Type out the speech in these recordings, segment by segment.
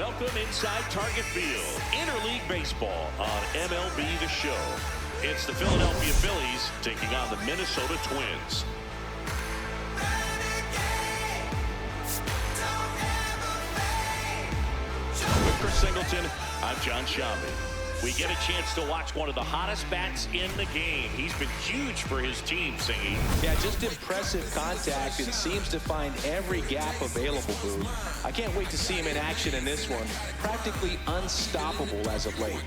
Welcome inside Target Field, Interleague Baseball on MLB The Show. It's the Philadelphia Phillies taking on the Minnesota Twins. With Chris Singleton, I'm John Shambi. We get a chance to watch one of the hottest bats in the game. He's been huge for his team, Singy. Yeah, just impressive contact and seems to find every gap available, Boo. I can't wait to see him in action in this one. Practically unstoppable as of late.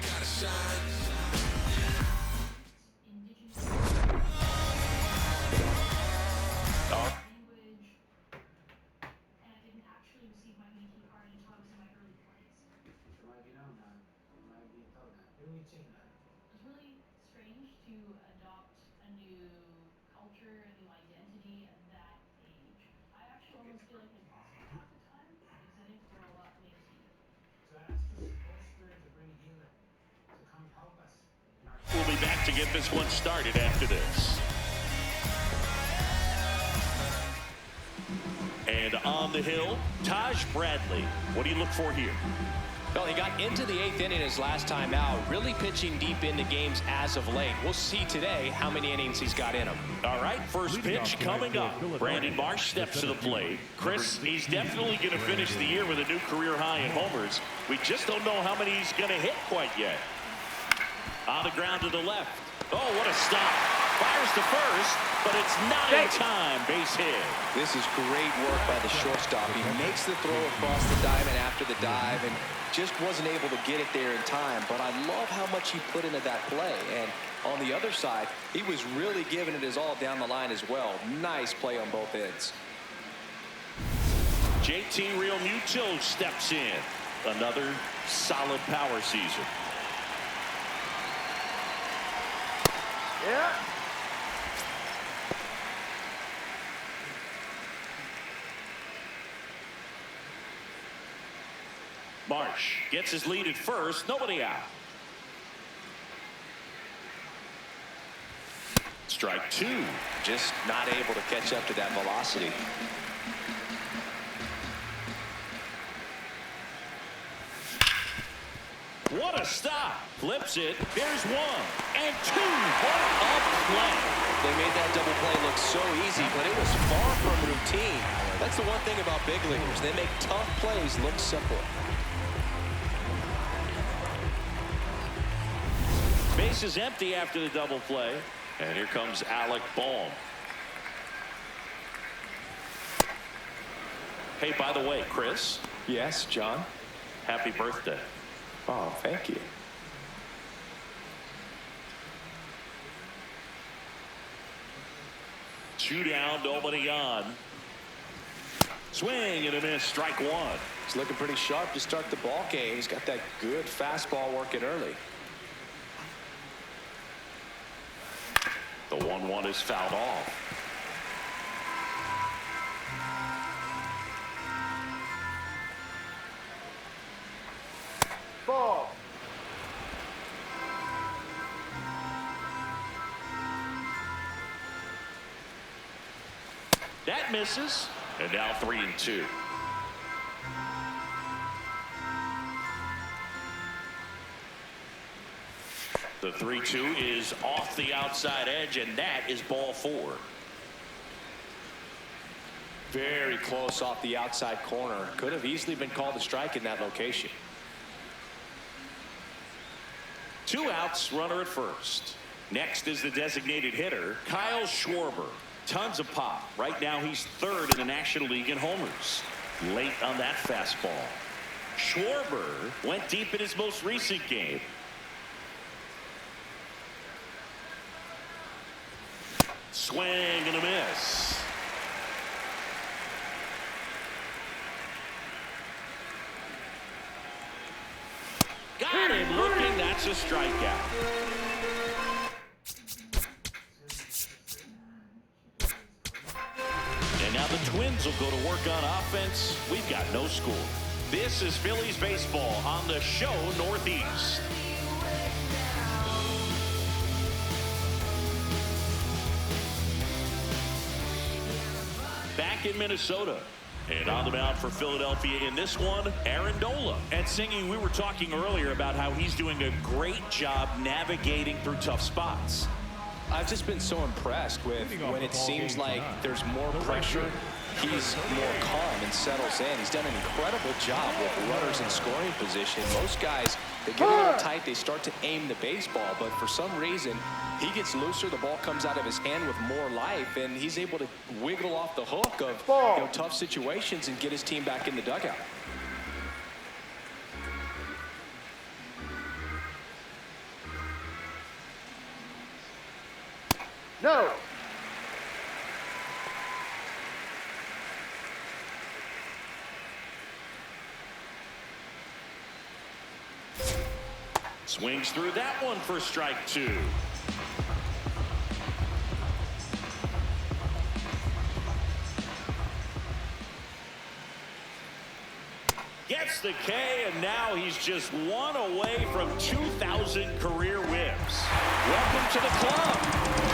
We'll be back to get this one started after this. And on the hill, Taj Bradley. What do you look for here? Well, he got into the 8th inning his last time out, really pitching deep into games as of late. We'll see today how many innings he's got in him. All right, first pitch coming up. Brandon Marsh steps to the plate. Chris, he's definitely going to finish the year with a new career high in homers. We just don't know how many he's going to hit quite yet. On the ground to the left. Oh, what a stop. Fires to first, but it's not in time. Base hit. This is great work by the shortstop. He makes the throw across the diamond after the dive and just wasn't able to get it there in time. But I love how much he put into that play. And on the other side, he was really giving it his all down the line as well. Nice play on both ends. JT Realmuto steps in. Another solid power season. Yeah. Marsh gets his lead at first. Nobody out. Strike two. Just not able to catch up to that velocity. What a stop. Flips it. There's one. And two. What a play. They made that double play look so easy, but it was far from routine. That's the one thing about big leaguers. They make tough plays look simple. Base is empty after the double play. And here comes Alec Bohm. Hey, by the way, Chris. Yes, John? Happy birthday. Oh, thank you. Two down, nobody on. Swing and a miss, strike one. He's looking pretty sharp to start the ball game. He's got that good fastball working early. The 1-1 is fouled off. Ball. That misses. And now 3-2. The 3-2 is off the outside edge, and that is ball four. Very close off the outside corner. Could have easily been called a strike in that location. Two outs, runner at first. Next is the designated hitter, Kyle Schwarber. Tons of pop. Right now he's third in the National League in homers. Late on that fastball. Schwarber went deep in his most recent game. Swing and a miss. Got him looking. That's a strikeout. And now the Twins will go to work on offense. We've got no score. This is Phillies baseball on the Show Northeast. Back in Minnesota, And on the mound for Philadelphia in this one, Amendola. And Singy, we were talking earlier about how he's doing a great job navigating through tough spots. I've just been so impressed with when it seems like there's more pressure, he's more calm and settles in. He's done an incredible job with runners in scoring position. Most guys, they get a little tight, they start to aim the baseball, but for some reason, he gets looser, the ball comes out of his hand with more life, and he's able to wiggle off the hook of tough situations and get his team back in the dugout. No. Swings through that one for strike 2. Gets the K, and now he's just one away from 2,000 career whiffs. Welcome to the club.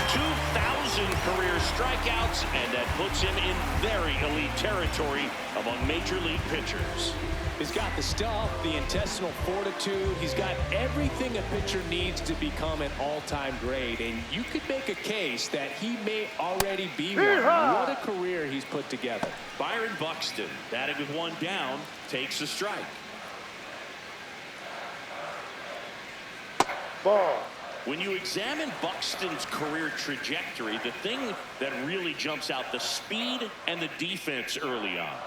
2,000 career strikeouts, and that puts him in very elite territory among major league pitchers. He's got the stuff, the intestinal fortitude. He's got everything a pitcher needs to become an all-time great. And you could make a case that he may already be one. What a career he's put together. Byron Buxton, batting with one down, takes a strike. Ball. When you examine Buxton's career trajectory, the thing that really jumps out, the speed and the defense early on.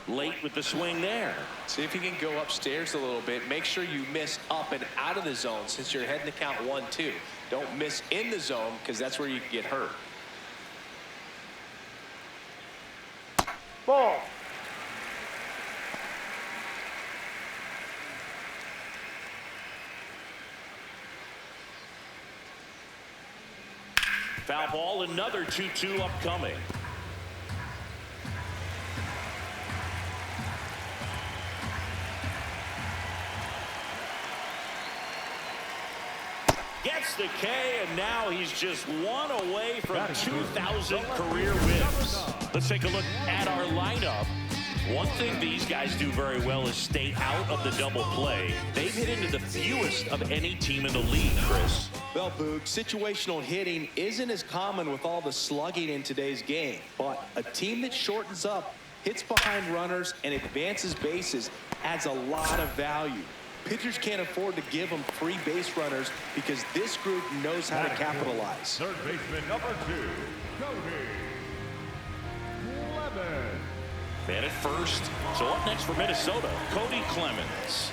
Late with the swing there. See if you can go upstairs a little bit. Make sure you miss up and out of the zone since you're heading to count 1-2. Don't miss in the zone because that's where you can get hurt. Ball. Foul ball, another 2-2 upcoming. Gets the K, and now he's just one away from 2,000 career wins. Let's take a look at our lineup. One thing these guys do very well is stay out of the double play. They've hit into the fewest of any team in the league, Chris. Well, Boog, situational hitting isn't as common with all the slugging in today's game, but a team that shortens up, hits behind runners, and advances bases adds a lot of value. Pitchers can't afford to give them free base runners because this group knows how to capitalize. Third baseman number 2, Cody Clemens. Man at first. So up next for Minnesota, Cody Clemens.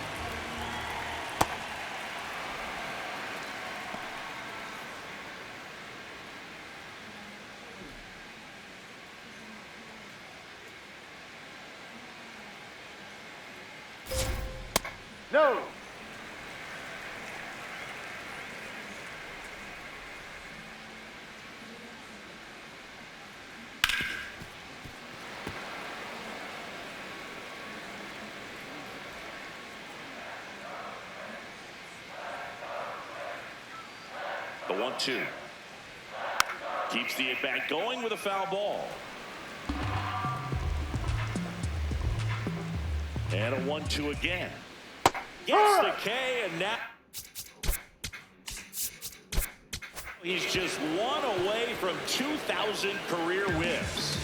No. The 1-2. Keeps the at-bat going with a foul ball. And a 1-2 again. Gets the K, and now he's just one away from 2,000 career whiffs.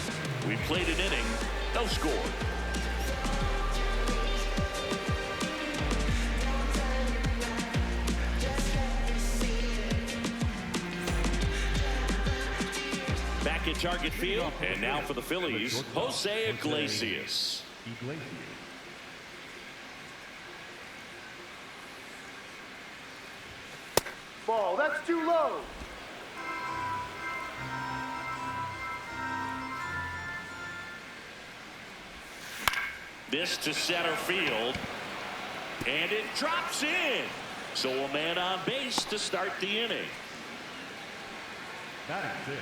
We played an inning, no score. Back at Target Field, and now for the Phillies, Jose Iglesias. Ball. That's too low. This to center field, and it drops in. So a man on base to start the inning. That is it.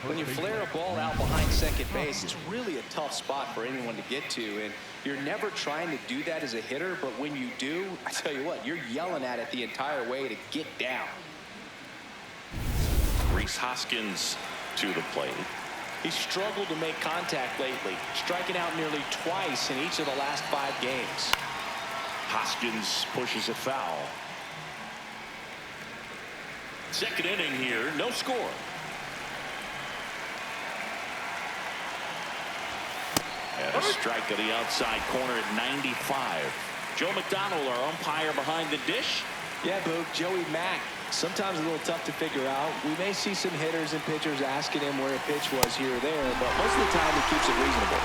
When you flare a ball out behind second base, it's really a tough spot for anyone to get to, and you're never trying to do that as a hitter, but when you do, I tell you what, you're yelling at it the entire way to get down. Rhys Hoskins to the plate. He's struggled to make contact lately, striking out nearly twice in each of the last 5 games. Hoskins pushes a foul. Second inning here, no score. And a strike to the outside corner at 95. Joe McDonald, our umpire behind the dish. Yeah, Boog, Joey Mack, sometimes a little tough to figure out. We may see some hitters and pitchers asking him where a pitch was here or there, but most of the time he keeps it reasonable.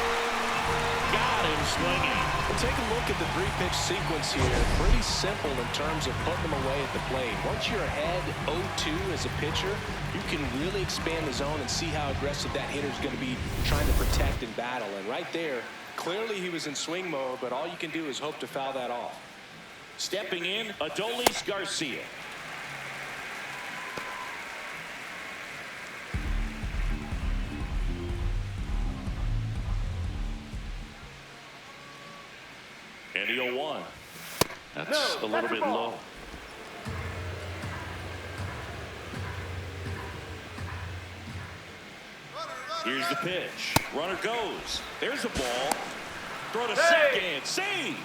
Got him swinging. Well, take a look at the 3-pitch sequence here. Pretty simple in terms of putting them away at the plate. Once you're ahead 0-2 as a pitcher, you can really expand the zone and see how aggressive that hitter's going to be trying to protect and battle. And right there, clearly he was in swing mode, but all you can do is hope to foul that off. Stepping in, Adolis Garcia. And the 0-1. That's a little bit low. Here's the pitch. Runner goes. There's a ball. Throw to second. Save.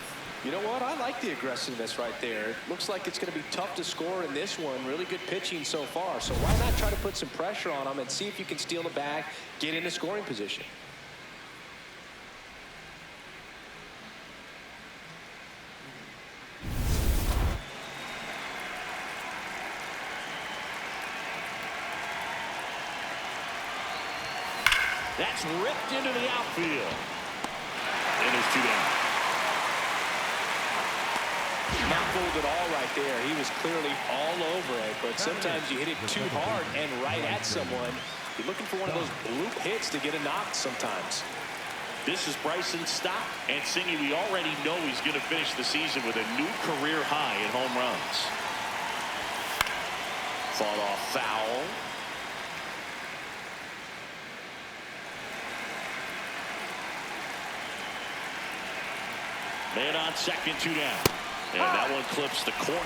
You know what? I like the aggressiveness right there. It looks like it's going to be tough to score in this one. Really good pitching so far. So why not try to put some pressure on them and see if you can steal the bag, get into scoring position. That's ripped into the outfield. And it's 2 down. Not fooled at all right there. He was clearly all over it, but sometimes you hit it too hard and right at someone. You're looking for one of those bloop hits to get a knock sometimes. This is Bryson Stott, and Singy, we already know he's going to finish the season with a new career high in home runs. Fought off foul. Man on second, 2 down. And that one clips the corner.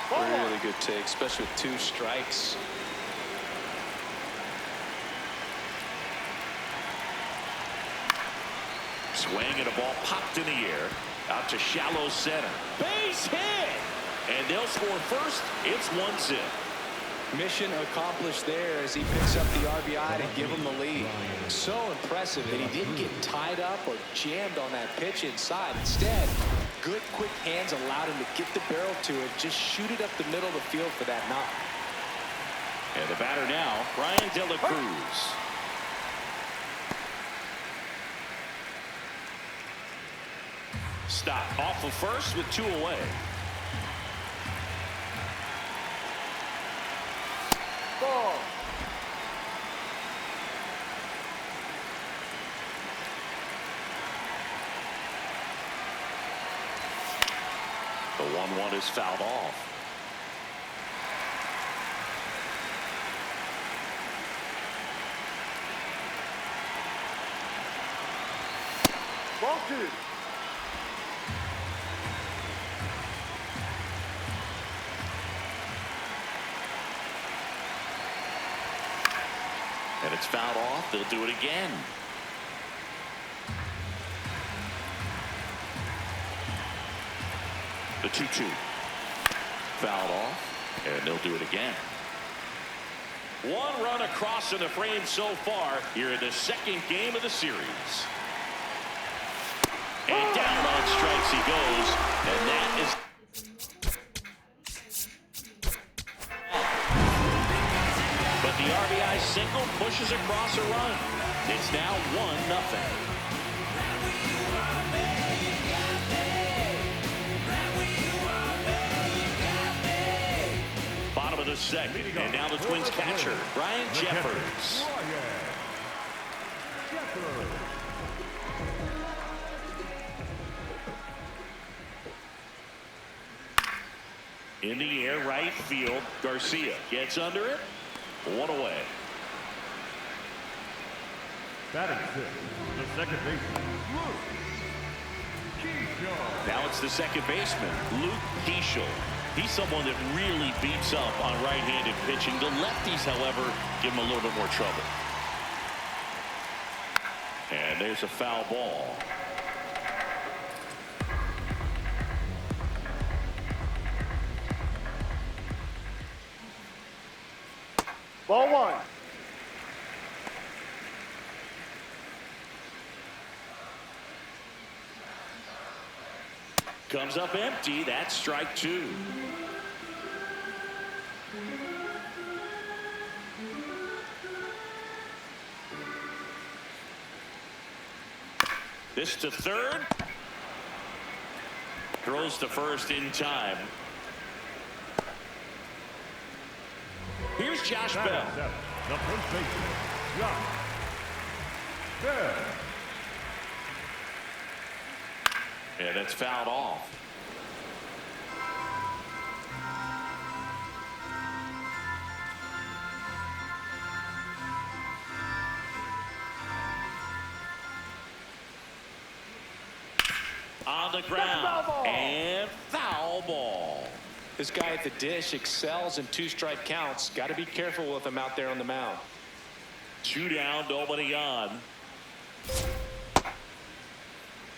Really good take, especially with 2 strikes. Swing and a ball popped in the air. Out to shallow center. Base hit! And they'll score first. It's 1-0. Mission accomplished there as he picks up the RBI to give him the lead. So impressive that he didn't get tied up or jammed on that pitch inside. Instead, good quick hands allowed him to get the barrel to it, just shoot it up the middle of the field for that knock. And the batter now, Brian De La Cruz. Stop off of first with 2 away. Ball. The 1-1 is fouled off. Ball 2. And it's fouled off. They'll do it again. The 2-2. Fouled off. And they'll do it again. 1 run across in the frame so far here in the second game of the series. And down on strikes he goes. And that is... But the RBI single pushes across a run. It's now 1-0. Bottom of the second, and now the Twins catcher, Brian Jeffers. In the air, right field, Garcia gets under it. 1 away. Batting 6, the second baseman, Now it's the second baseman, Luke Keeschel. He's someone that really beats up on right-handed pitching. The lefties, however, give him a little bit more trouble. And there's a foul ball. Ball one. Comes up empty. That's strike two. This to third. Throws to first in time. Here's Josh Bell. The first baseman, Josh Bell. And that's fouled off. On the ground. And foul ball. This guy at the dish excels in two-strike counts. Got to be careful with him out there on the mound. 2 down, nobody on.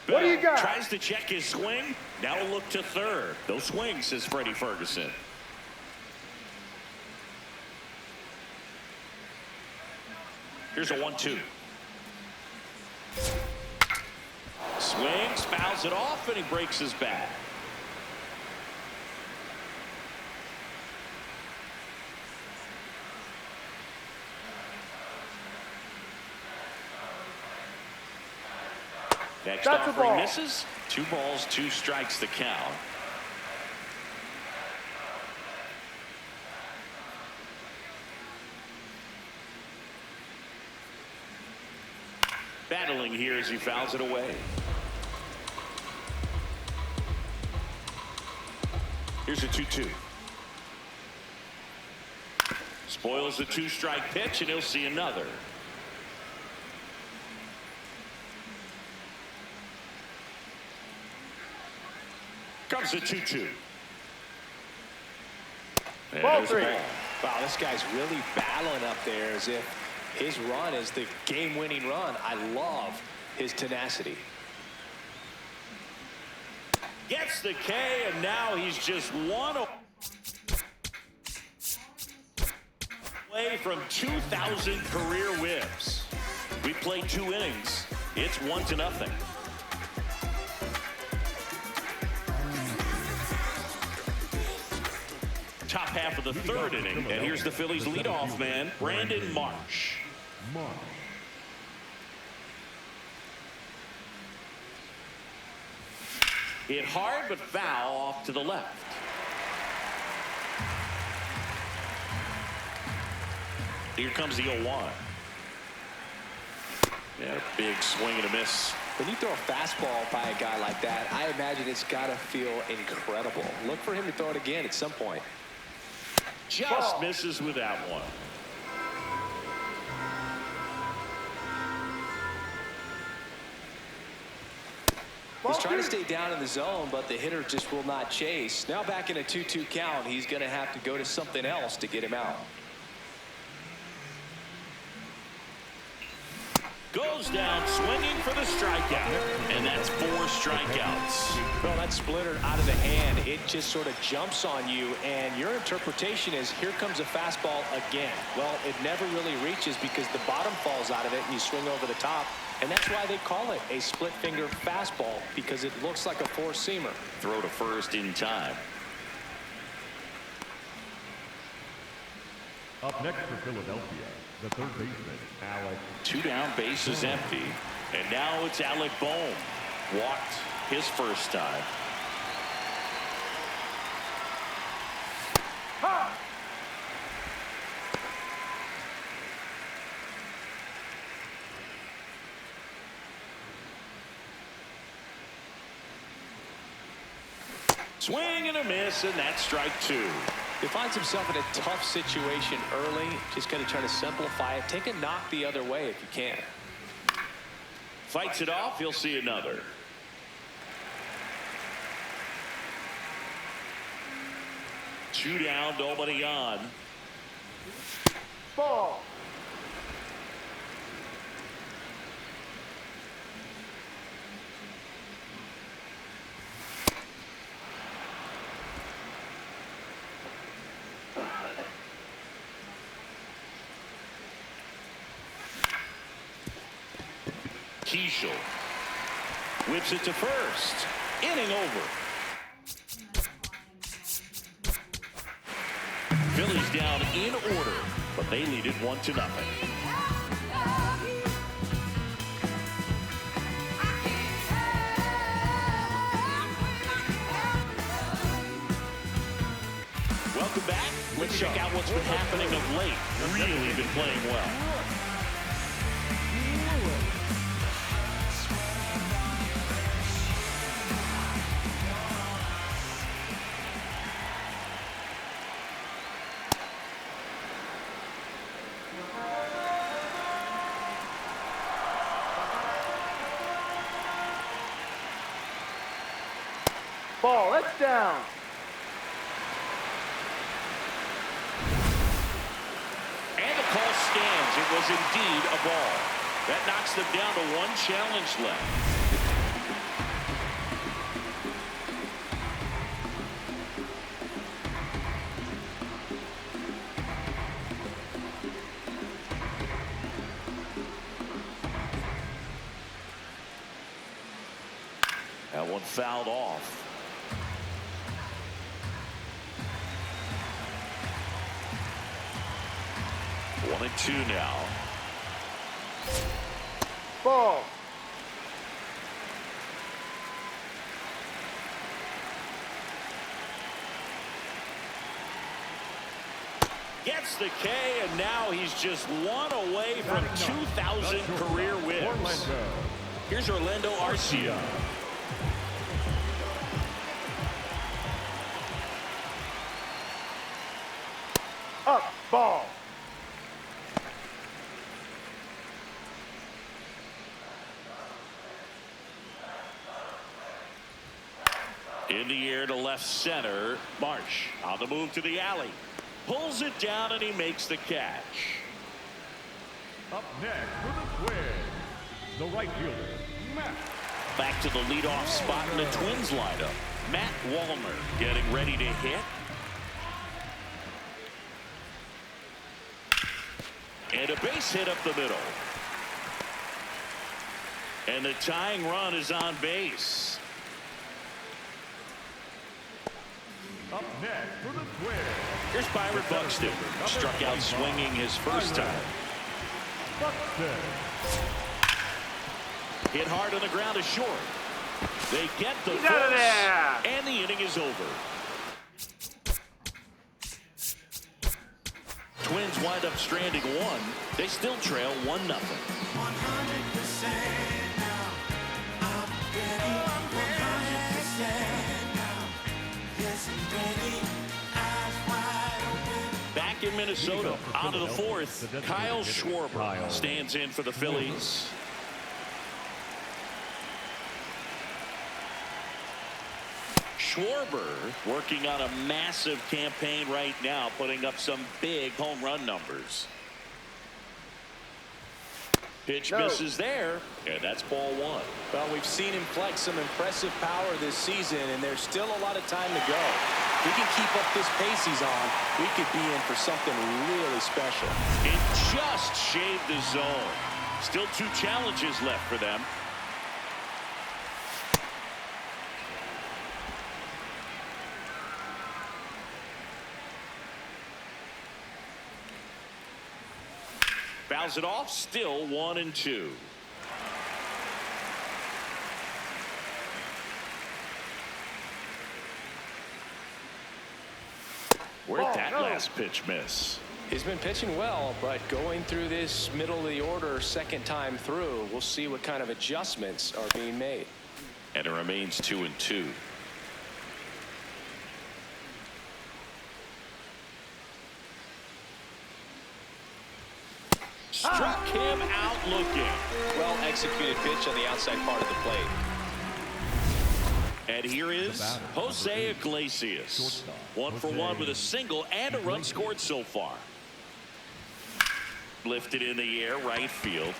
What do you got? Tries to check his swing. Now look to third. Those swings, says Freddie Ferguson. Here's a 1-2. Swings, fouls it off, and he breaks his bat. Next offering misses. 2 balls, 2 strikes the count. Battling here as he fouls it away. Here's a 2-2. Spoils the 2-strike pitch, and he'll see another. Comes the 2-2. Ball 3. Wow, this guy's really battling up there as if his run is the game-winning run. I love his tenacity. Gets the K, and now he's just one away from 2,000 career whiffs. We played 2 innings. It's 1-0. Top half of the 3rd inning, and here's the Phillies leadoff man, Brandon Marsh. Hit hard, but foul off to the left. Here comes the 0-1. Yeah, a big swing and a miss. When you throw a fastball by a guy like that, I imagine it's got to feel incredible. Look for him to throw it again at some point. Just misses with that one. He's trying to stay down in the zone, but the hitter just will not chase. Now back in a 2-2 count, he's going to have to go to something else to get him out. Goes down swinging for the strikeout, and that's 4 strikeouts. Well, that splitter out of the hand, it just sort of jumps on you, and your interpretation is here comes a fastball again. Well, it never really reaches because the bottom falls out of it and you swing over the top, and that's why they call it a split finger fastball, because it looks like a four-seamer. Throw to first in time. Up next for Philadelphia, the third baseman, Alec. 2 down, base is empty. And now it's Alec Bohm. Walked his first time. Ha! Swing and a miss, and that's strike 2. He finds himself in a tough situation early. Just going to try to simplify it. Take a knock the other way if you can. Fights it off. He'll see another. 2 down, nobody on. Ball. Keishel whips it to first. Inning over. Phillies down in order, but they lead it 1-0. Welcome back. Let's check out what's been happening of late. Really been playing well. Ball, that's down. And the call stands. It was indeed a ball. That knocks them down to 1 challenge left. That one fouled off. One and 2 now. Ball. Gets the K, and now he's just 1 away from 2,000 career wins. Here's Orlando Arcia. Up. Ball. In the air to left center. Marsh on the move to the alley. Pulls it down, and he makes the catch. Up next for the Twins, the right fielder, Matt. Back to the leadoff spot in the Twins lineup. Matt Wallner getting ready to hit. And a base hit up the middle. And the tying run is on base. Up next for the Twins. Here's Byron Buxton. Struck out swinging his first time. Buxton. Hit hard on the ground is short. They get the He's out of force, there. and the inning is over. Twins wind up stranding 1. They still trail 1-0. Back in Minnesota, on to the 4th. Kyle Schwarber stands in for the Phillies. Schwarber working on a massive campaign right now, putting up some big home run numbers. Pitch misses there, and that's ball 1. Well, we've seen him flex some impressive power this season, and there's still a lot of time to go. If he can keep up this pace he's on, we could be in for something really special. It just shaved the zone. Still 2 challenges left for them. Fouls it off, still 1 and 2. Where'd that last pitch miss? He's been pitching well, but going through this middle of the order second time through, we'll see what kind of adjustments are being made. And it remains 2 and 2. Struck him out looking. Well executed pitch on the outside part of the plate. And here is Jose Iglesias. 1 for 1 with a single and a run scored so far. Lifted in the air, right field.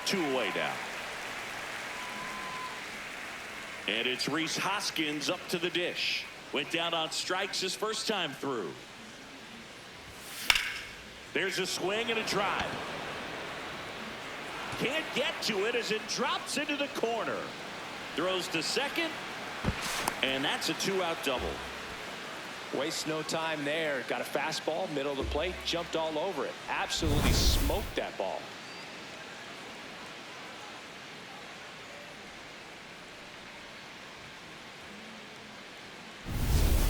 2 away now. And it's Rhys Hoskins up to the dish. Went down on strikes his first time through. There's a swing and a drive. Can't get to it as it drops into the corner. Throws to second. And that's a 2-out double. Wastes no time there. Got a fastball, middle of the plate, jumped all over it. Absolutely smoked that ball.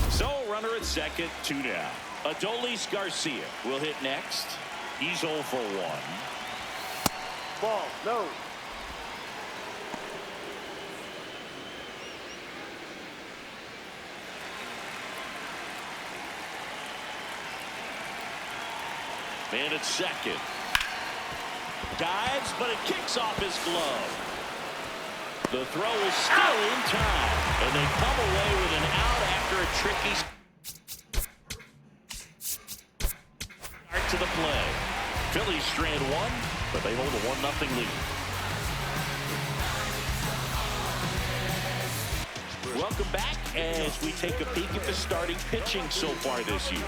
So runner at second, 2 down. Adolis Garcia will hit next. He's 0 for 1. Ball, no. Man at second. Dives, but it kicks off his glove. The throw is still in time, and they come away with an out after a tricky start to the play. Phillies strand 1, but they hold a 1-0 lead. Welcome back as we take a peek at the starting pitching so far this year.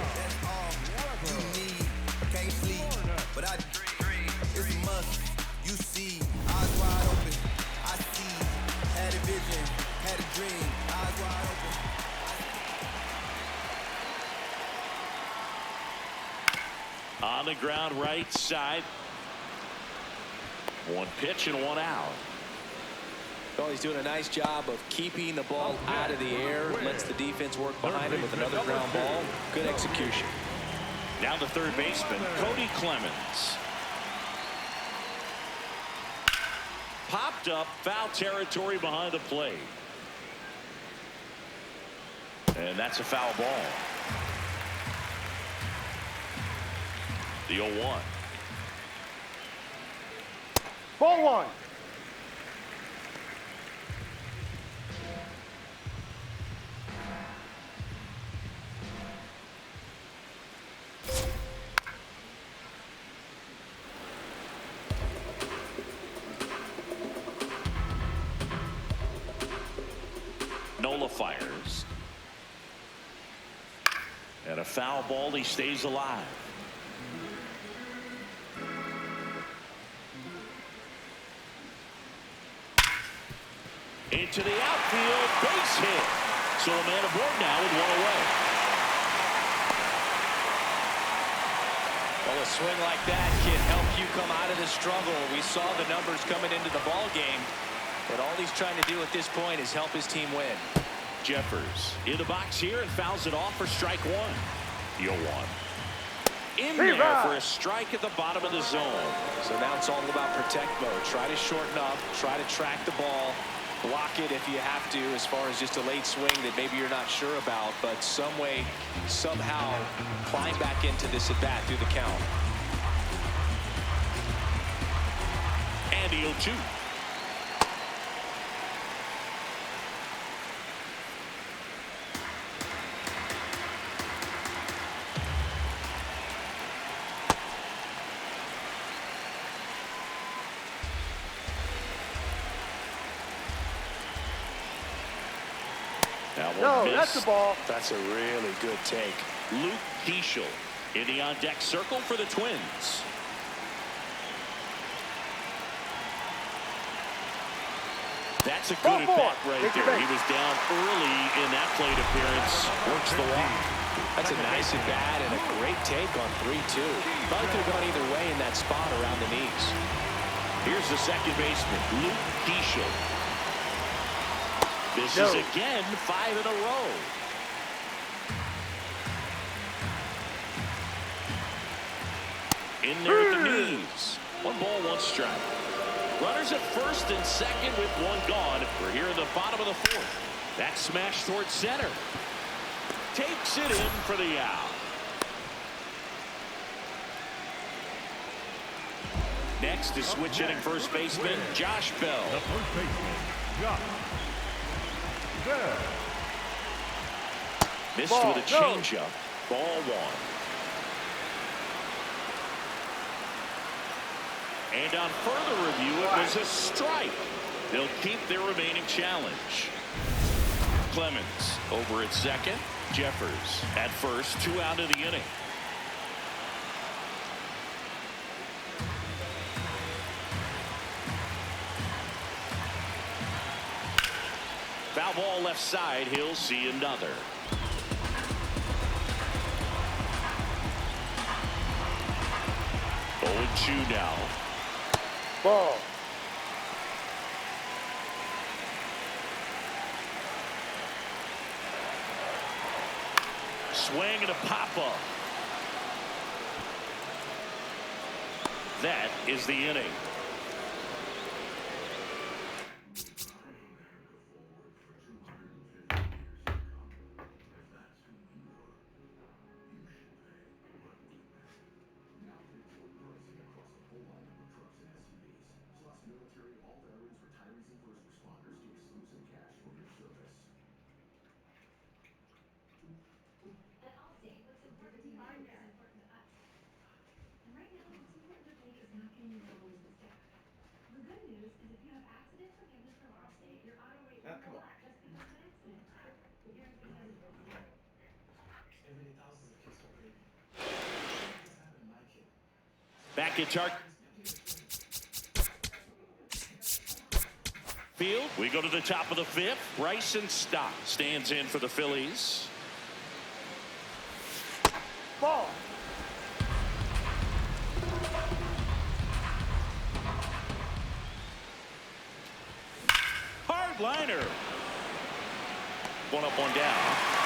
Can't sleep, but I dream. It's a must. You see, eyes wide open. I see, had a vision, had a dream. Eyes wide open. On the ground, right side. 1 pitch and 1 out. Well, he's doing a nice job of keeping the ball out of the air. Lets the defense work behind him with another ground ball. Good execution. Now the third baseman, Cody Clemens. Popped up, foul territory behind the plate. And that's a foul ball. The 0-1. Ball 1. Nola fires. And a foul ball, he stays alive. Into the outfield, base hit. So a man aboard now with 1 away. Well, a swing like that can help you come out of the struggle. We saw the numbers coming into the ball game. But all he's trying to do at this point is help his team win. Jeffers in the box here and fouls it off for strike 1. The 0-1. In there for a strike at the bottom of the zone. So now it's all about protect mode. Try to shorten up, try to track the ball, block it if you have to, as far as just a late swing that maybe you're not sure about, but some way, somehow climb back into this at bat through the count. And the 0-2. No, that's the ball. That's a really good take. Luke Keeschel in the on-deck circle for the Twins. That's a good at-bat right there. He was down early in that plate appearance. Works the walk. That's a nice at-bat and a great take on 3-2. Probably could have gone either way in that spot around the knees. Here's the second baseman, Luke Keeschel. This is again 5 in a row. In there at the knees. 1 ball, 1 strike. Runners at first and second with 1 gone. We're here in the bottom of the 4th. That smash towards center. Takes it in for the out. Next is switch hitting first baseman Josh Bell. The first baseman, Josh Bell. Missed Ball, with a no. changeup. Ball one. And on further review, it was a strike. They'll keep their remaining challenge. Clemens over at second. Jeffers at first. 2 out of the inning. Foul ball left side. He'll see another. Oh, 2 now. Ball. Swing and a pop-up. That is the inning. Back at Tark field. We go to the top of the 5th. Bryson Stott stands in for the Phillies. Ball. Hard liner. 1 up, 1 down.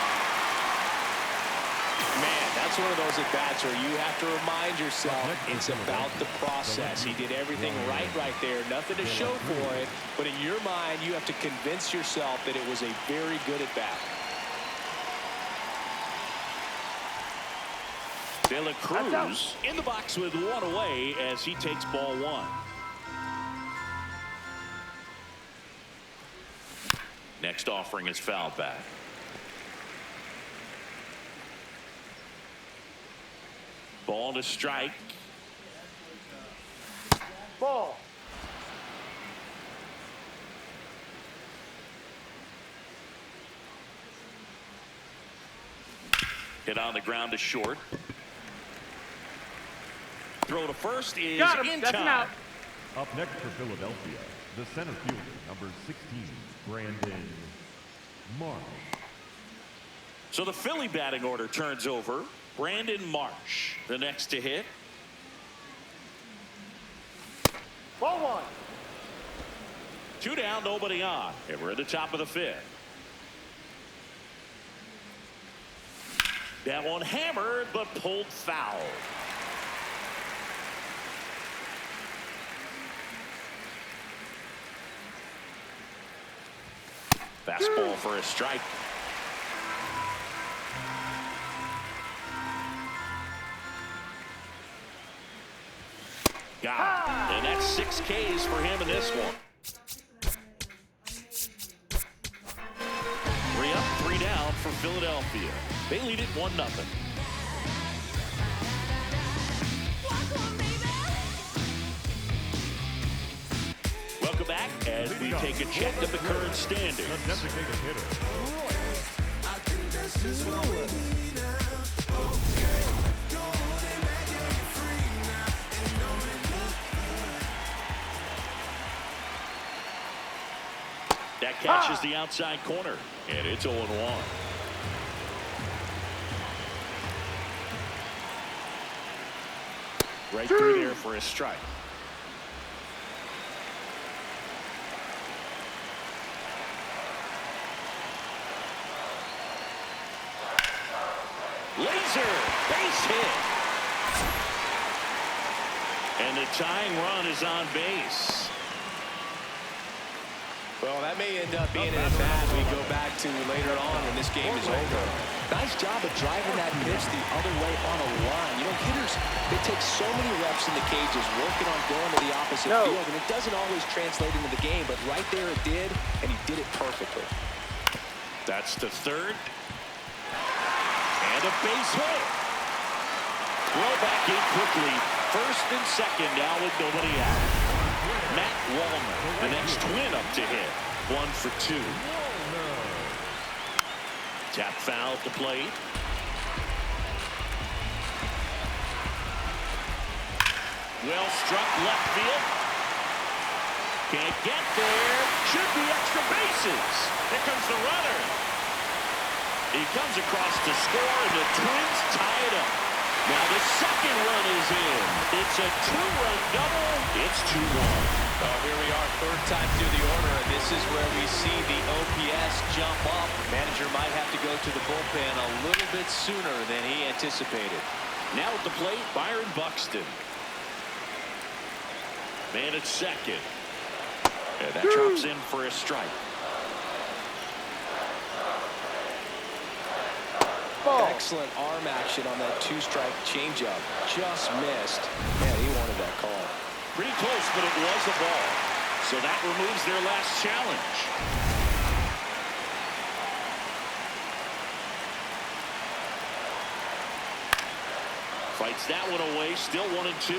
Man, that's one of those at-bats where you have to remind yourself it's about the process. He did everything right there. Nothing to show for it. But in your mind, you have to convince yourself that it was a very good at-bat. De La Cruz in the box with 1 away as he takes ball 1. Next offering is foul back. Ball to strike. Ball. Hit on the ground to short. Throw to first is Got him. in That's an time. out. Up next for Philadelphia, the center fielder, number 16, Brandon Marsh. So the Philly batting order turns over. Brandon Marsh, the next to hit. Ball 1. 2 down, nobody on. And we're at the top of the 5th. That one hammered, but pulled foul. Fastball for a strike. Got it. And that's 6 Ks for him in this one. 3 up, 3 down for Philadelphia. They lead it 1-0. Welcome back as we take a check of the current standings. The designated hitter. That catches the outside corner, and it's 0-1. Right through there for a strike. Laser, base hit. And the tying run is on base. Well, that may end up being an at-bat we go back to later on when this game is over. Nice job of driving that pitch the other way on a line. You know, hitters, they take so many reps in the cages working on going to the opposite field, and it doesn't always translate into the game, but right there it did, and he did it perfectly. That's the third. And a base hit. Throw back in quickly. First and second now with nobody out. Matt Wallner, the next twin up to hit. 1 for 2. Tap foul at the plate. Well struck left field. Can't get there. Should be extra bases. Here comes the runner. He comes across to score, and the Twins tie it up. Now the second run is in. It's a 2-run double. It's 2-1. Oh, here we are, third time through the order, and this is where we see the OPS jump up. Manager might have to go to the bullpen a little bit sooner than he anticipated. Now at the plate, Byron Buxton. Man at second. And that drops in for a strike. Ball. Excellent arm action on that 2-strike changeup. Just missed. Man, he wanted that call. Pretty close, but it was a ball. So that removes their last challenge. Fights that one away, still 1-2.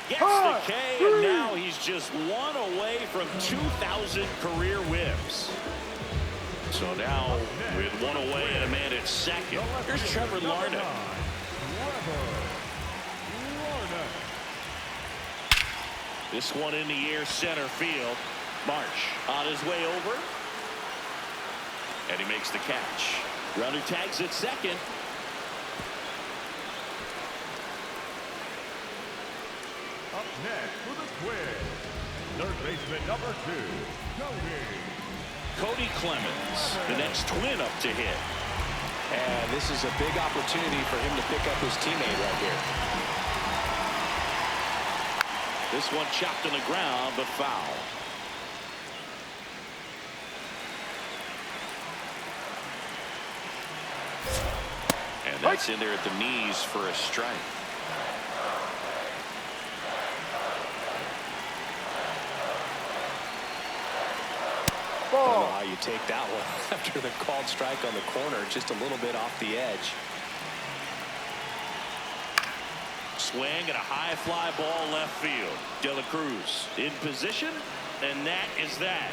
Gets the K, and now he's just 1 away from 2,000 career whiffs. So now with 1 away and a man at second, here's Trevor Larnach. This one in the air, center field. Marsh on his way over. And he makes the catch. Runner tags at second. Up next for the Twins, third baseman number 2, Cody Clemens, the next twin up to hit. And this is a big opportunity for him to pick up his teammate right here. This one chopped on the ground, but foul. And that's in there at the knees for a strike. I don't know how you take that one after the called strike on the corner, just a little bit off the edge. Swing and a high fly ball left field. De La Cruz in position, and that is that.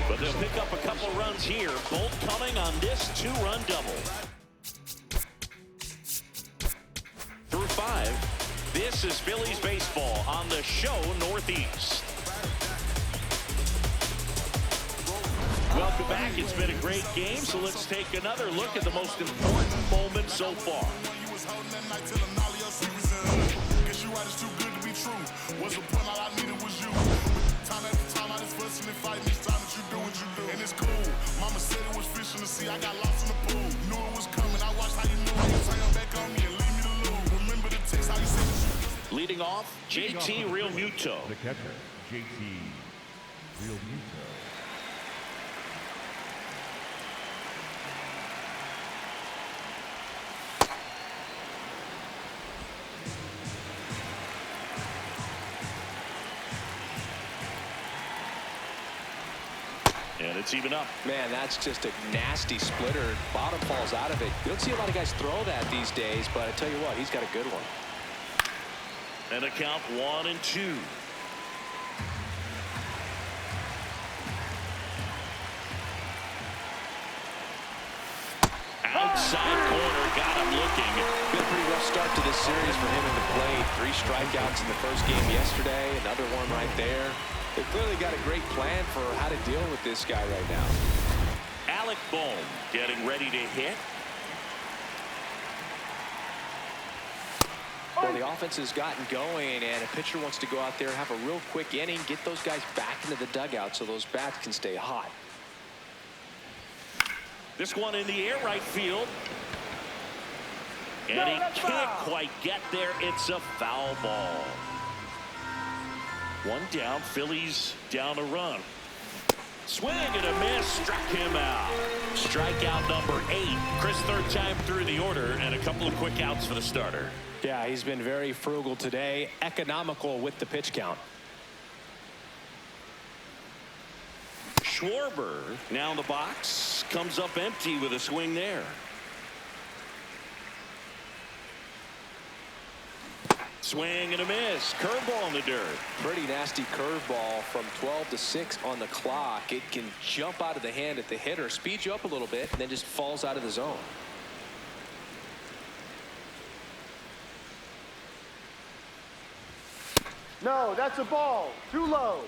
But they'll pick up a couple runs here, both coming on this 2-run double. Through 5, this is Phillies baseball on the show Northeast. Welcome back. It's been a great game, so let's take another look at the most important moment so far. Leading off, JT Real Muto. the catcher, JT Real Muto. And it's even up. Man, that's just a nasty splitter. Bottom falls out of it. You don't see a lot of guys throw that these days, but I tell you what, he's got a good one. And a count 1-2. Outside corner, got him looking. Been a pretty rough start to this series for him at the plate. 3 strikeouts in the first game yesterday. Another one right there. They've clearly got a great plan for how to deal with this guy right now. Alec Bohm getting ready to hit. Well, the offense has gotten going, and a pitcher wants to go out there, have a real quick inning, get those guys back into the dugout so those bats can stay hot. This one in the air, right field. And he can't quite get there. It's a foul ball. 1 down, Phillies down a run. Swing and a miss, struck him out. Strikeout number 8. Chris, third time through the order, and a couple of quick outs for the starter. Yeah, he's been very frugal today, economical with the pitch count. Schwarber now in the box, comes up empty with a swing there. Swing and a miss. Curveball in the dirt. Pretty nasty curveball from 12 to 6 on the clock. It can jump out of the hand at the hitter, speed you up a little bit, and then just falls out of the zone. No, that's a ball. Too low.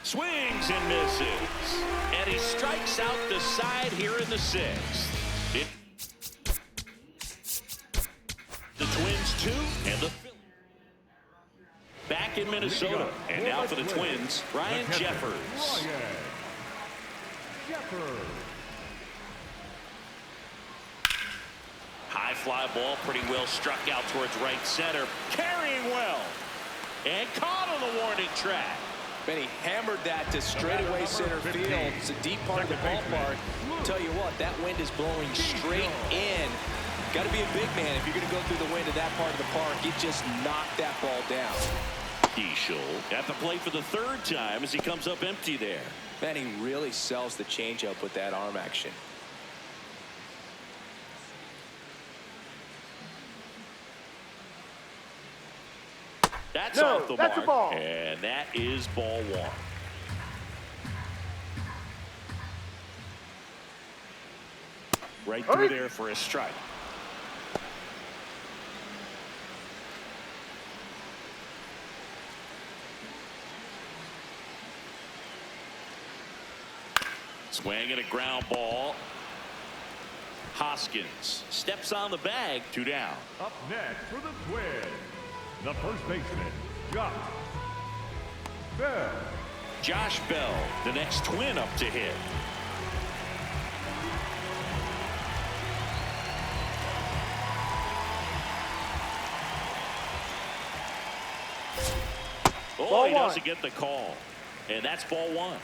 Swings and misses. And he strikes out the side here in the 6th. The Twins 2 and the Phillies back in Minnesota. And now for the Twins, Ryan Jeffers. High fly ball, pretty well struck out towards right center. Carrying well. And caught on the warning track. Man, he hammered that to straightaway center field. It's a deep part of the ballpark. Tell you what, that wind is blowing straight in. Got to be a big man if you're going to go through the wind of that part of the park. He just knocked that ball down. Diesel at the plate for the 3rd time as he comes up empty there. Man, he really sells the changeup with that arm action. That's No, off the that's mark. a ball. And that is ball 1. Right through there for a strike. Swing and a ground ball. Hoskins steps on the bag. 2 down. Up next for the Twins, the first baseman, Josh Bell. Josh Bell, the next Twin up to hit. Oh, Ball he one. doesn't get the call. And that's ball 1.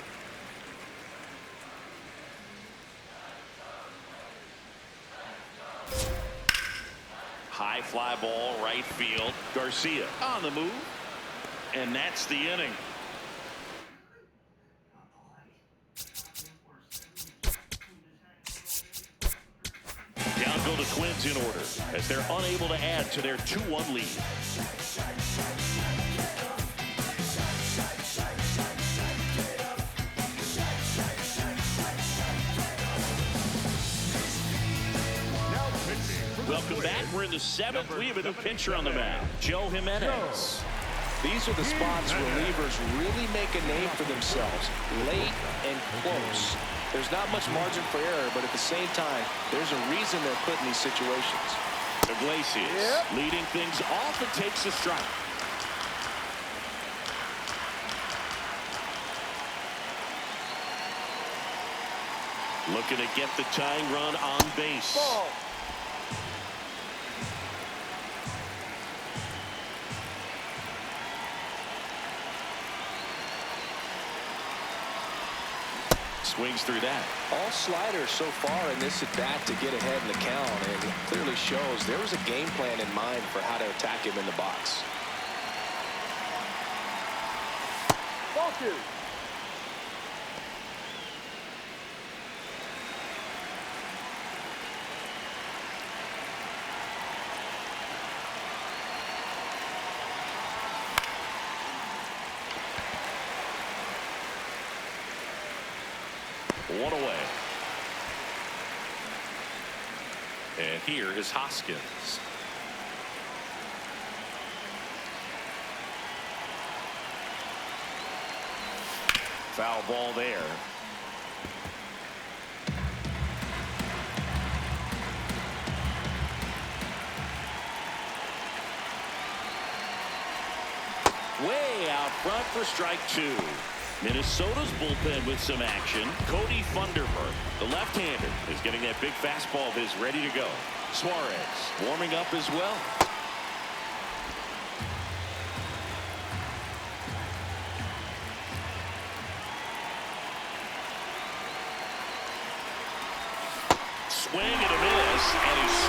High fly ball, right field. Garcia on the move. And that's the inning. Down go the Twins in order as they're unable to add to their 2-1 lead. Welcome back. We're in the 7th. We have a new pitcher on the mound, Joe Jimenez. These are the spots relievers really make a name for themselves. Late and close. There's not much margin for error, but at the same time, there's a reason they're put in these situations. Iglesias leading things off and takes a strike. Looking to get the tying run on base. Ball. Swings through that. All sliders so far in this at bat to get ahead in the count, and it clearly shows there was a game plan in mind for how to attack him in the box. Ball 2. One away. And here is Hoskins. Foul ball there. Way out front for strike 2. Minnesota's bullpen with some action. Cody Funderburk, the left-hander, is getting that big fastball of his ready to go. Suarez warming up as well.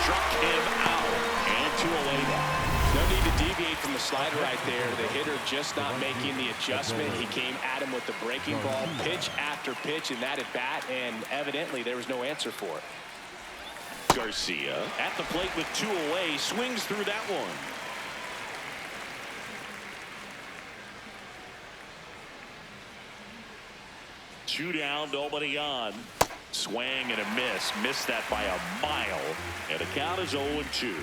struck him out. And 2 away now. No need to deviate from the slider right there. The hitter just not making the adjustment. He came at him with the breaking ball, pitch after pitch in that at bat, and evidently there was no answer for it. Garcia at the plate with 2 away, swings through that one. Two down, nobody on. Swing and a miss. Missed that by a mile. And the count is 0-2.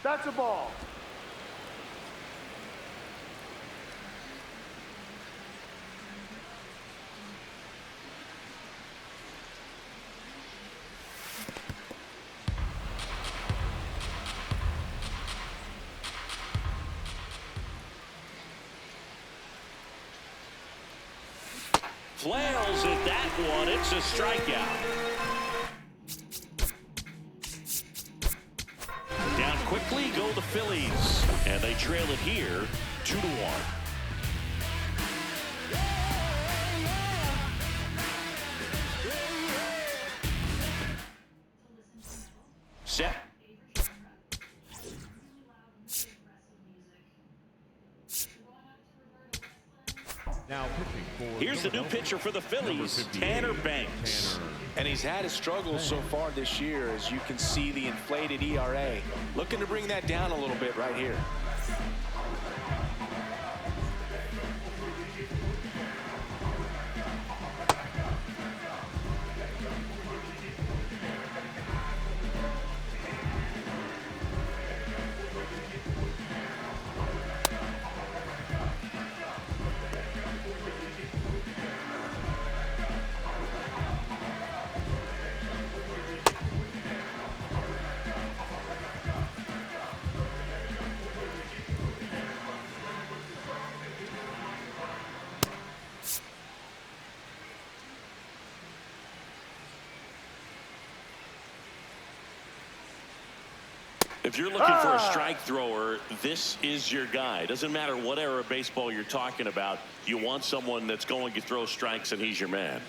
That's a ball. Flails at that one. It's a strikeout. Down quickly go the Phillies. And they trail it here 2-1. Set. Now pitching for Here's the new pitcher for the Phillies, Tanner Banks. And he's had his struggles so far this year, as you can see the inflated ERA. Looking to bring that down a little bit right here. If you're looking for a strike thrower, this is your guy. Doesn't matter what era of baseball you're talking about. You want someone that's going to throw strikes, and he's your man.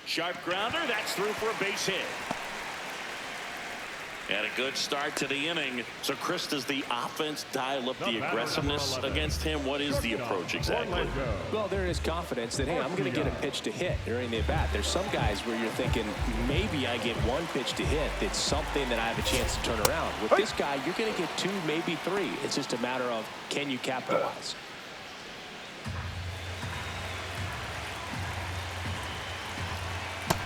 Sharp grounder. That's through for a base hit. And a good start to the inning. So, Chris, does the offense dial up the aggressiveness against him? What is the approach exactly? Well, there is confidence that, hey, I'm going to get a pitch to hit during the at-bat. There's some guys where you're thinking, maybe I get 1 pitch to hit. It's something that I have a chance to turn around. With this guy, you're going to get 2, maybe 3. It's just a matter of, can you capitalize?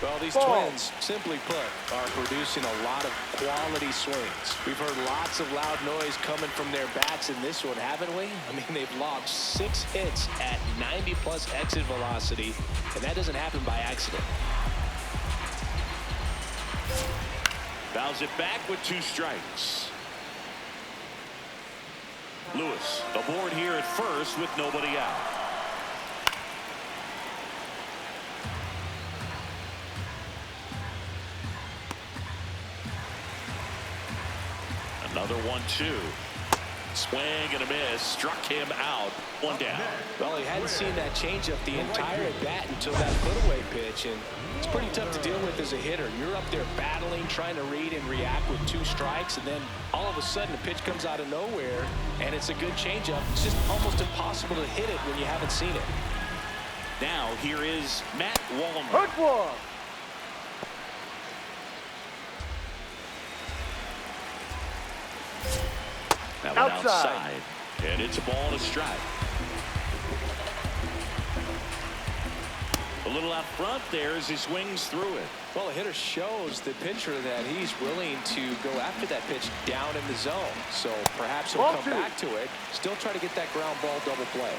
Well, these twins, simply put, are producing a lot of quality swings. We've heard lots of loud noise coming from their bats in this one, haven't we? I mean, they've logged 6 hits at 90+ exit velocity, and that doesn't happen by accident. Fouls it back with 2 strikes. Lewis aboard here at first with nobody out. Another 1-2. Swing and a miss. Struck him out. 1 down. Well, he hadn't seen that changeup the entire at-bat until that put-away pitch, and it's pretty tough to deal with as a hitter. You're up there battling, trying to read and react with 2 strikes, and then all of a sudden a pitch comes out of nowhere, and it's a good changeup. It's just almost impossible to hit it when you haven't seen it. Now here is Matt Wallner. Hook one. That one outside. And it's a ball and a strike. A little out front there as he swings through it. Well, the hitter shows the pitcher that he's willing to go after that pitch down in the zone. So perhaps he'll come back to it. Still try to get that ground ball double play.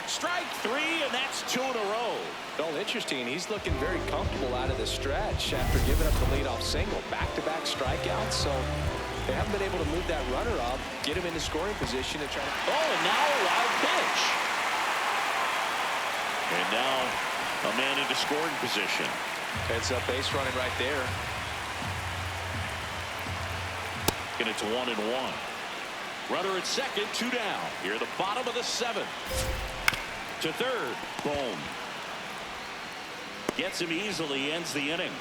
Strike 3, and that's 2 in a row. Well, interesting. He's looking very comfortable out of the stretch after giving up the leadoff single. Back-to-back strikeouts, so they haven't been able to move that runner up, get him into scoring position, and try to... Oh, and now a wild pitch. And now a man into scoring position. Heads up base running right there. And it's 1-1. Runner at second, 2 down. Here at the bottom of the 7th. To third. Boom. Gets him easily, ends the inning.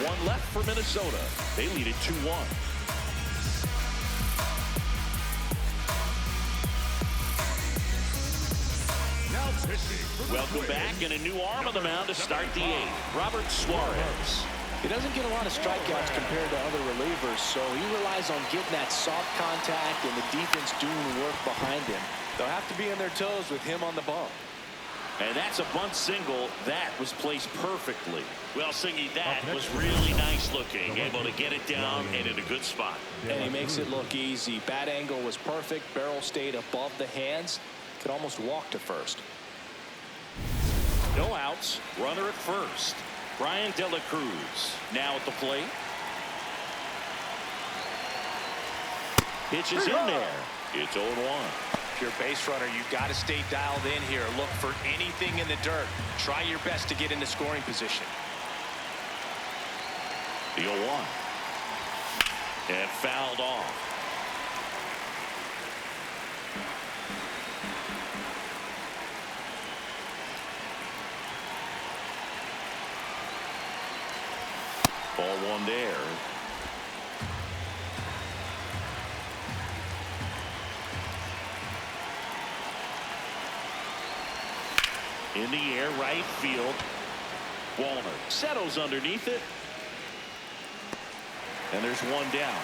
One left for Minnesota. They lead it 2-1. Welcome back, and a new arm on the mound to start the 8th. Robert Suarez. He doesn't get a lot of strikeouts compared to other relievers, so he relies on getting that soft contact and the defense doing the work behind him. They'll have to be on their toes with him on the bump. And that's a bunt single. That was placed perfectly. Well, Singy, that was really nice looking. Able to get it down and in a good spot. And he makes it look easy. Bat angle was perfect. Barrel stayed above the hands. Could almost walk to first. No outs. Runner at first. Brian De La Cruz now at the plate. Pitch is in there. It's 0-1. If you're a base runner, you've got to stay dialed in here. Look for anything in the dirt. Try your best to get into scoring position. The 0-1. And fouled off. Ball 1 there. In the air, right field. Walner settles underneath it. And there's 1 down.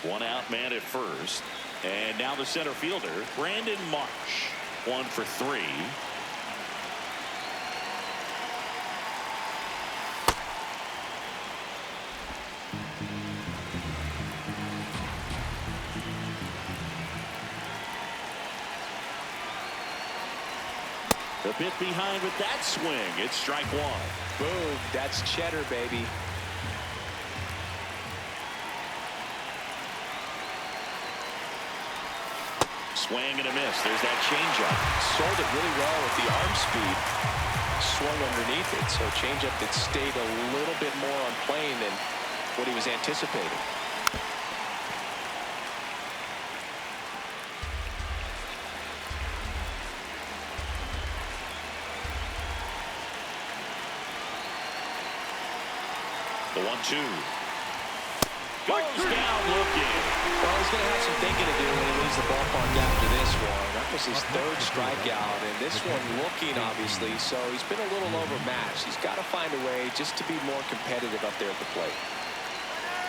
1 out, man at first. And now the center fielder, Brandon Marsh. 1 for 3. A bit behind with that swing. It's strike 1. Boom. That's cheddar, baby. Swing and a miss. There's that changeup. Sold it really well with the arm speed. Swung underneath it. So changeup that stayed a little bit more on plane than what he was anticipating. The 1-2. Goes down looking. Well, he's going to have some thinking to do when he leaves the ballpark after this one. That was his 3rd strikeout, and this one looking, obviously, so he's been a little overmatched. He's got to find a way just to be more competitive up there at the plate.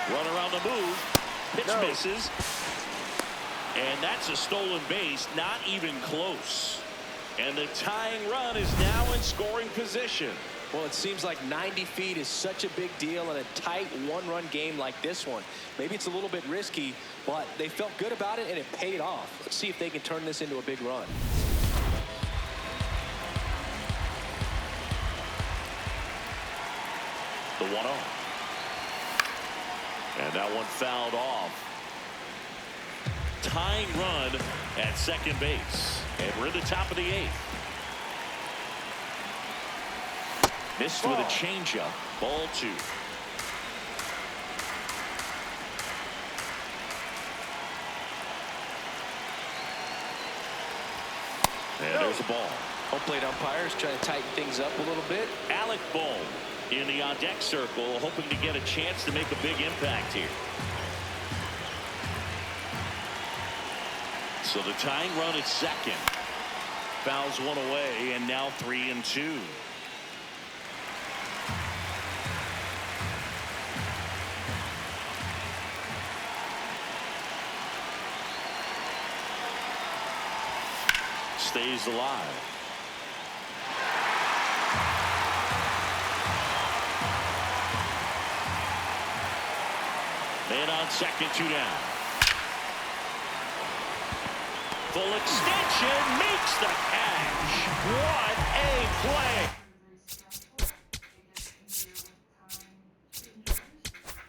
Runner on the move. Pitch misses. And that's a stolen base, not even close. And the tying run is now in scoring position. Well, it seems like 90 feet is such a big deal in a tight 1-run game like this one. Maybe it's a little bit risky, but they felt good about it, and it paid off. Let's see if they can turn this into a big run. The 1-0. And that one fouled off. Tying run at second base. And we're in the top of the 8th. Missed with a changeup. Ball 2. And there's the ball. Home plate umpires trying to tighten things up a little bit. Alec Bohm in the on-deck circle, hoping to get a chance to make a big impact here. So the tying run at second. Fouls one away, and now 3-2. Stays alive. Man on second, 2 down. Full extension makes the catch. What a play.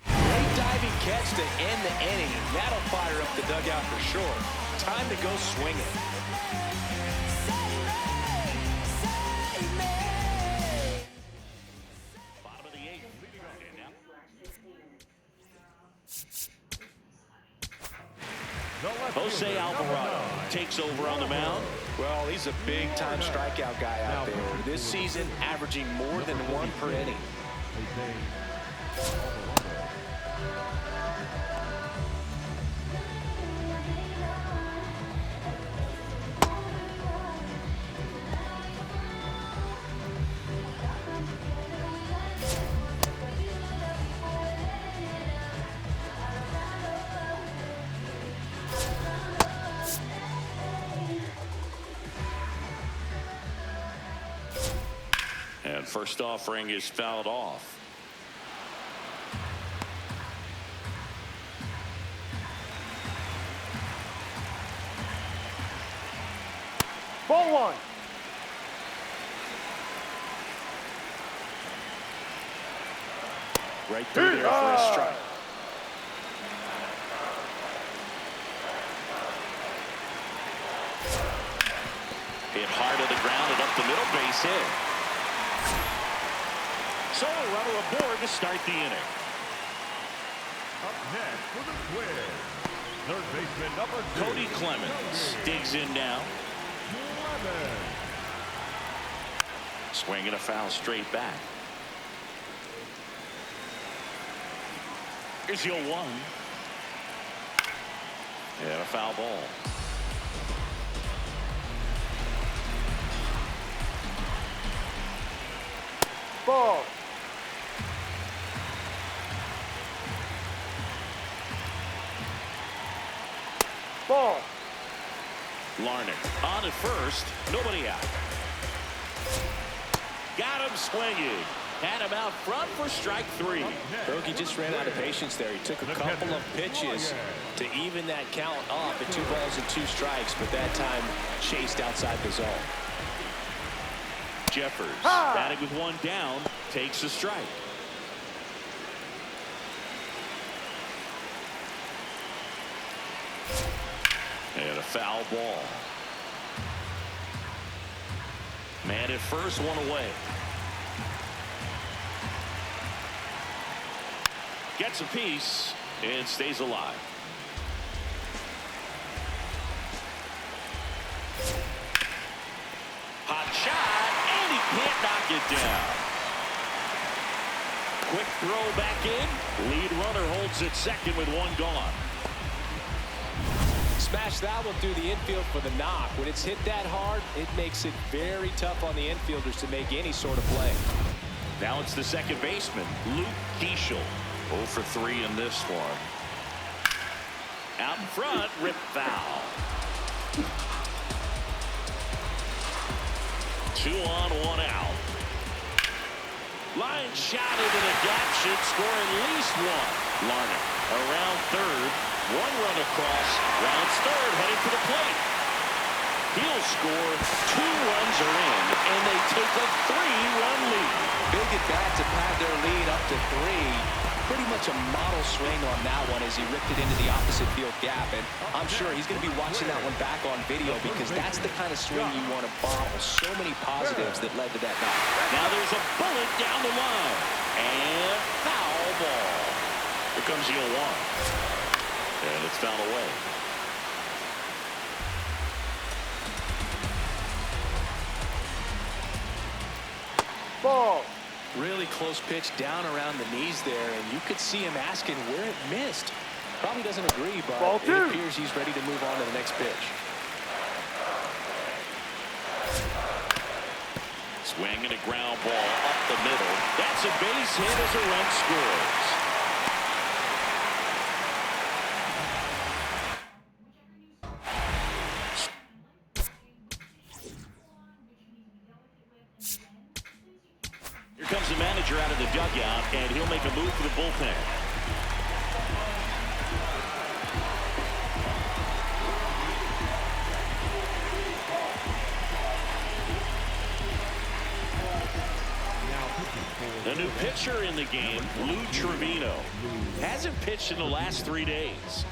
Great diving catch to end the inning. That'll fire up the dugout for sure. Time to go swinging. Jose Alvarado takes over on the mound. Well, he's a big-time strikeout guy out there. This season, averaging more than one per inning. And first offering is fouled off. Ball one. Right through there for a strike. Hit hard to the ground and up the middle, base hit. So a runner aboard to start the inning. Up next for the Twins, third baseman number 2. Cody Clemens digs in now. Clemens. Swinging a foul straight back. Here's your 1. And a foul ball. Ball. Ball. Larnach on at first. Nobody out. Got him swinging. Had him out front for strike 3. Bogey just ran out of patience there. He took a couple of pitches to even that count up at 2 balls and 2 strikes, but that time chased outside the zone. Jeffers batting with 1 down, takes a strike. And a foul ball. Man at first, 1 away. Gets a piece and stays alive. Hot shot, and he can't knock it down. Quick throw back in. Lead runner holds at second with 1 gone. Smash that one through the infield for the knock. When it's hit that hard, it makes it very tough on the infielders to make any sort of play. Now it's the second baseman, Luke Keeschel. 0 for 3 in this one. Out in front, rip foul. 2 on, 1 out. Line shot into the gap should score at least 1. Larnach around third. 1 run across. Rounds third, heading for the plate. He'll score. 2 runs are in, and they take a 3-run lead. Big at bat to pad their lead up to 3. Pretty much a model swing on that one as he ripped it into the opposite field gap. And I'm sure he's going to be watching that one back on video because that's the kind of swing you want to bottle. So many positives that led to that knock. Now there's a bullet down the line. And foul ball. Here comes the 0-1. And it's fouled away. Ball. Really close pitch down around the knees there, and you could see him asking where it missed. Probably doesn't agree, but Ball it 2. appears he's ready to move on to the next pitch. Swinging a ground ball up the middle. That's a base hit as a run scores. Here comes the manager out of the dugout, and he'll make a move for the bullpen. The new pitcher in the game, Lou Trevino, hasn't pitched in the last 3 days.